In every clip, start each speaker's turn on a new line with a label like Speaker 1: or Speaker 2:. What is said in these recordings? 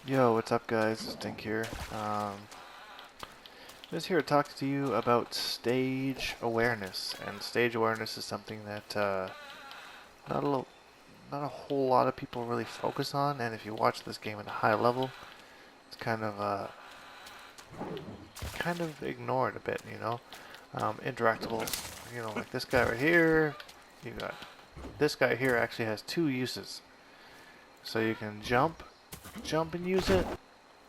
Speaker 1: Yo, what's up guys? It's Dink here. Just here to talk to you about stage awareness. And stage awareness is something that not a not a whole lot of people really focus on. And if you watch this game at a high level, it's kind of ignored a bit. Interactables. Like this guy right here. You got this guy here actually has two uses. So you can jump and use it,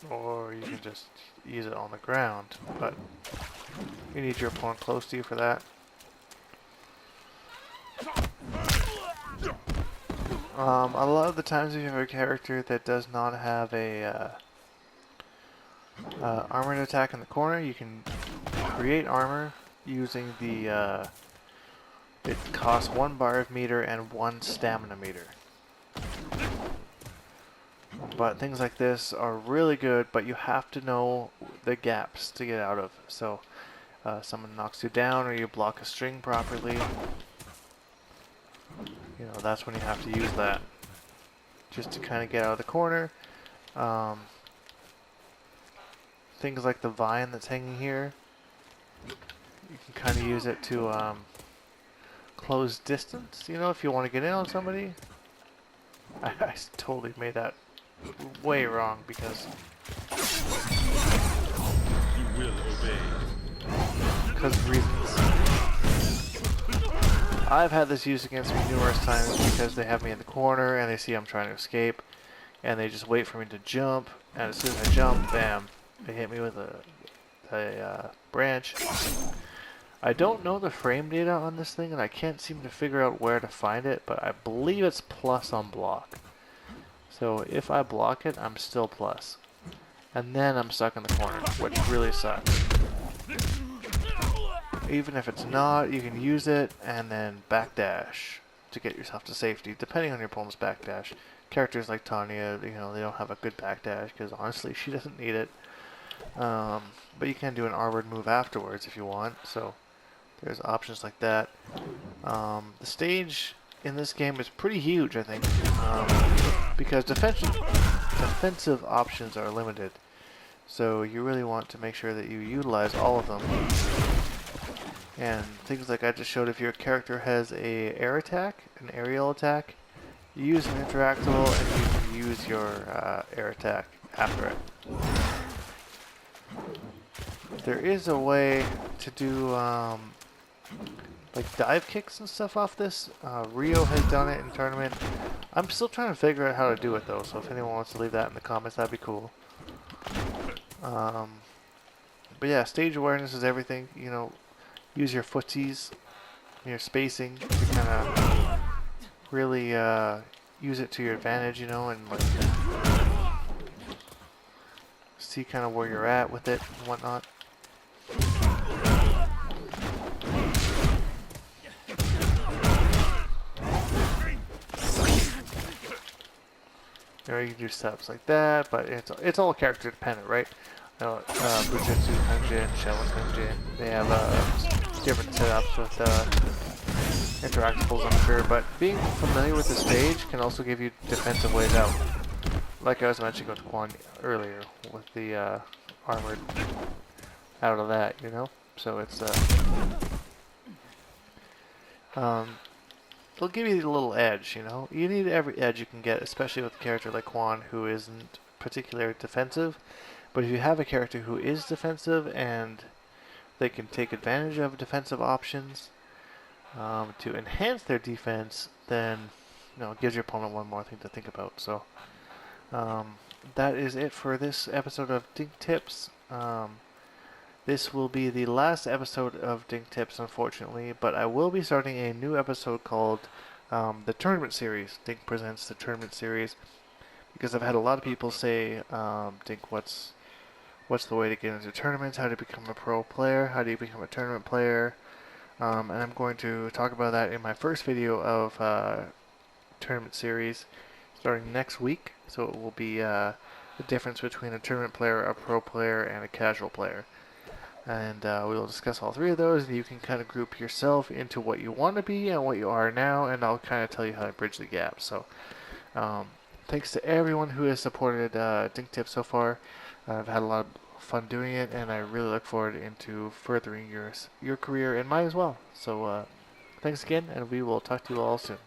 Speaker 1: or you can just use it on the ground, but you need your opponent close to you for that. A lot of the times if you have a character that does not have a armored attack in the corner, you can create armor using the it costs 1 bar of meter and 1 stamina meter. But things like this are really good, but you have to know the gaps to get out of. So someone knocks you down or you block a string properly, that's when you have to use that. Just to kind of get out of the corner. Things like the vine that's hanging here, you can kind of use it to close distance, if you want to get in on somebody. I totally made that way wrong because
Speaker 2: You will obey.
Speaker 1: because of reasons. I've had this used against me numerous times because they have me in the corner and they see I'm trying to escape and they just wait for me to jump, and as soon as I jump, bam, they hit me with a branch. I don't know the frame data on this thing and I can't seem to figure out where to find it, but I believe it's plus on block. So if I block it, I'm still plus. And then I'm stuck in the corner, which really sucks. Even if it's not, you can use it and then backdash to get yourself to safety, depending on your opponent's backdash. Characters like Tanya, they don't have a good backdash because honestly, she doesn't need it. But you can do an armored move afterwards if you want, so there's options like that. The stage in this game is pretty huge, I think, because defensive options are limited. So you really want to make sure that you utilize all of them. And things like I just showed, if your character has a air attack, an aerial attack, you use an interactable and you can use your air attack after it. There is a way to do like dive kicks and stuff off this. Rio has done it in tournament. I'm still trying to figure out how to do it though, so if anyone wants to leave that in the comments, that'd be cool. But yeah, stage awareness is everything. Use your footsies, your spacing to kind of really use it to your advantage, and like see kind of where you're at with it and whatnot. You can do steps like that, but it's all character dependent, right? Bujutsu Kanjin, Shaolin Kanjin, they have different setups with interactables, I'm sure, but being familiar with the stage can also give you defensive ways out. Like I was mentioning with Quan earlier, with the armored out of that, So it's they'll give you a little edge, You need every edge you can get, especially with a character like Quan, who isn't particularly defensive. But if you have a character who is defensive and they can take advantage of defensive options to enhance their defense, then it gives your opponent one more thing to think about. So that is it for this episode of Dink Tips. This will be the last episode of Dink Tips, unfortunately, but I will be starting a new episode called the Tournament Series. Dink presents the Tournament Series, because I've had a lot of people say, Dink, what's the way to get into tournaments? How to become a pro player? How do you become a tournament player? And I'm going to talk about that in my first video of Tournament Series starting next week. So it will be the difference between a tournament player, a pro player, and a casual player. And we will discuss all three of those, and you can kind of group yourself into what you want to be and what you are now, and I'll kind of tell you how to bridge the gap. So thanks to everyone who has supported Dink Tip so far. I've had a lot of fun doing it, and I really look forward into furthering your career and mine as well. So thanks again, and we will talk to you all soon.